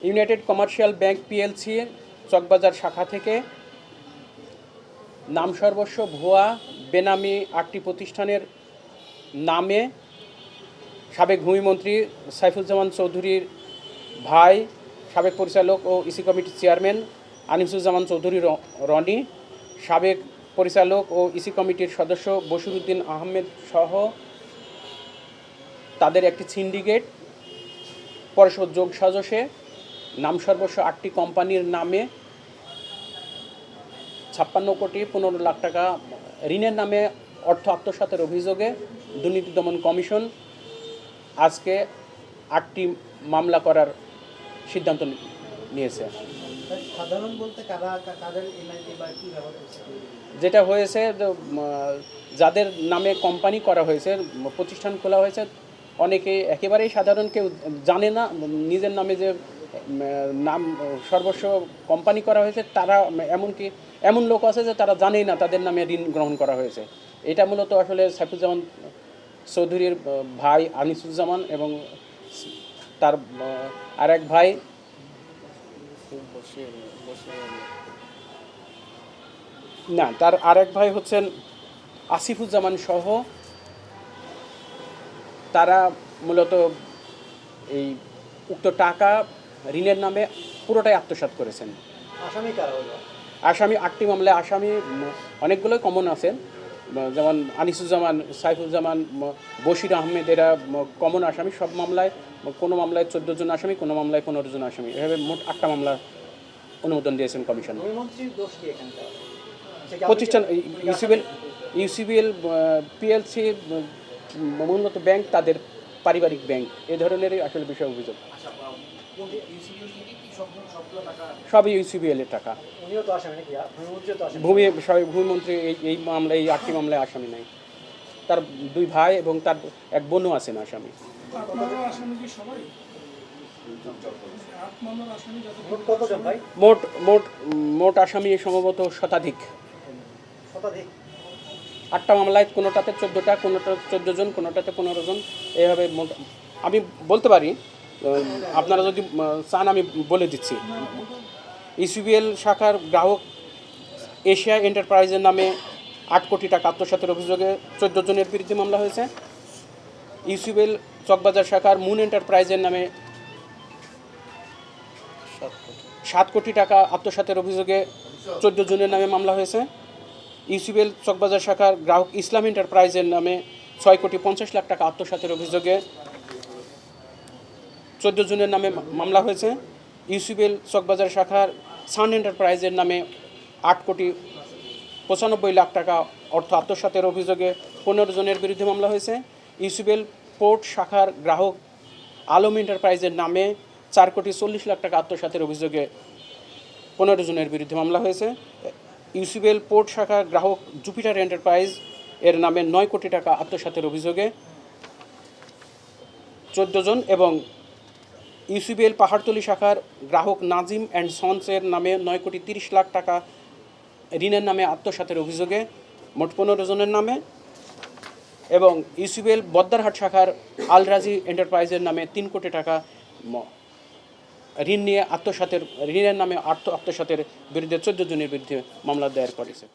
United commercial bank PLC Chawkbazar শাখা থেকে নাম সর্বস্ব ভুয়া বেনামি 8টি প্রতিষ্ঠানের নামে সাবেক ভূমিমন্ত্রী সাইফুজ্জামান চৌধুরীর ভাই সাবেক পরিচালক ও ইসি কমিটির চেয়ারম্যান আনিসুজ্জামান চৌধুরী রনি, সাবেক পরিচালক ও ইসি কমিটির সদস্য বশিরউদ্দিন আহমেদ সহ তাদের একটি সিন্ডিকেট পরস্পর যোগ সাজশে নাম সর্বস্ব 8টি কোম্পানির নামে 56 কোটি 15 লাখ টাকা ঋণের নামে অর্থ আত্মসাতের অভিযোগে দুর্নীতি দমন কমিশন আজকে 8টি মামলা করার সিদ্ধান্ত নিয়েছে। সাধারণ বলতে কাদের এনআইটি বা কি ব্যবহার করছে? যেটা হয়েছে যাদের নামে কোম্পানি করা হয়েছে, প্রতিষ্ঠান খোলা হয়েছে, অনেকে একেবারেই সাধারণ কেউ জানে না নিজের নামে যে নাম সর্বস্ব কোম্পানি করা হয়েছে, তারা এমনকি এমন লোক আছে যে তারা জানেই না তাদের নামে ঋণ গ্রহণ করা হয়েছে। এটা মূলত আসলে সাইফুজ্জামান চৌধুরীর ভাই আনিসুজ্জামান এবং তার আরেক ভাই তার আরেক ভাই হচ্ছেন আসিফুজ্জামান সহ তারা মূলত এই উক্ত টাকা ঋণের নামে পুরোটাই আত্মসাৎ করেছেন। আসামি কারা হলো? আসামি 8টি মামলায় আসামি অনেকগুলোই কমন আছেন, যেমন আনিসুজ্জামান, সাইফুজ্জামান, বশির আহমেদ, এরা কমন আসামি। সব মামলায় কোনো মামলায় 14 জন আসামি, কোনো মামলায় 15 জন আসামি, এভাবে মোট 8টা মামলার অনুমোদন দিয়েছেন কমিশন। প্রতিষ্ঠান ইউসিবিএল পিএলসি মূলত ব্যাংক, তাদের পারিবারিক ব্যাংক, এ ধরনেরই আসলে বিষয় অভিযোগ। সবই ইউসিবিএল এর টাকা। ভূমিমন্ত্রী এই মামলায়, এই 8টি মামলায় আসামি নাই। তার 2 ভাই এবং তার এক বোনও আছেন আসামি। মোট আসামি সম্ভবত শতাধিক। 8টা মামলায় কোনোটাতে 14টা, কোনোটা 14 জন, কোনোটাতে 15 জন, এইভাবে মোট আমি বলতে পারি। আপনারা যদি চান আমি বলে দিচ্ছি। ইউসিবিএল শাখার গ্রাহক এশিয়া এন্টারপ্রাইজের নামে 8 কোটি টাকা আত্মসাতের অভিযোগে 14 জনের বিরুদ্ধে মামলা হয়েছে। ইউসিবিএল চকবাজার শাখার মুন এন্টারপ্রাইজের নামে 7 কোটি টাকা আত্মসাতের অভিযোগে 14 জনের নামে মামলা হয়েছে। ইউসিবিএল চকবাজার শাখার গ্রাহক ইসলাম এন্টারপ্রাইজের নামে 6 কোটি 50 লাখ টাকা আত্মসাতের অভিযোগে 14 জনের নামে মামলা হয়েছে। ইউসিবিএল চকবাজার শাখার সান এন্টারপ্রাইজের নামে 8 কোটি 95 লাখ টাকা অর্থ আত্মসাতের অভিযোগে 15 জনের বিরুদ্ধে মামলা হয়েছে। ইউসিবিএল পোর্ট শাখার গ্রাহক আলম এন্টারপ্রাইজের নামে 4 কোটি 40 লাখ টাকা আত্মসাতের অভিযোগে 15 জনের বিরুদ্ধে মামলা হয়েছে। ইউসিবিএল পোর্ট শাখার গ্রাহক জুপিটার এন্টারপ্রাইজ এর নামে 9 কোটি টাকা আত্মসাতের অভিযোগে 14 জন এবং ইউসিবিএল পাহাড়তলী শাখার গ্রাহক নাজিম অ্যান্ড সন্স এর নামে 9 কোটি 30 লাখ টাকা ঋণের নামে আত্মসাতের অভিযোগে মোট 15 জনের নামে এবং ইউসিবিএল বদ্দারহাট শাখার আল রাজি এন্টারপ্রাইজের নামে 3 কোটি টাকা ঋণের নামে আত্মসাতের বিরুদ্ধে 14 জনের বিরুদ্ধে মামলা দায়ের করেছে।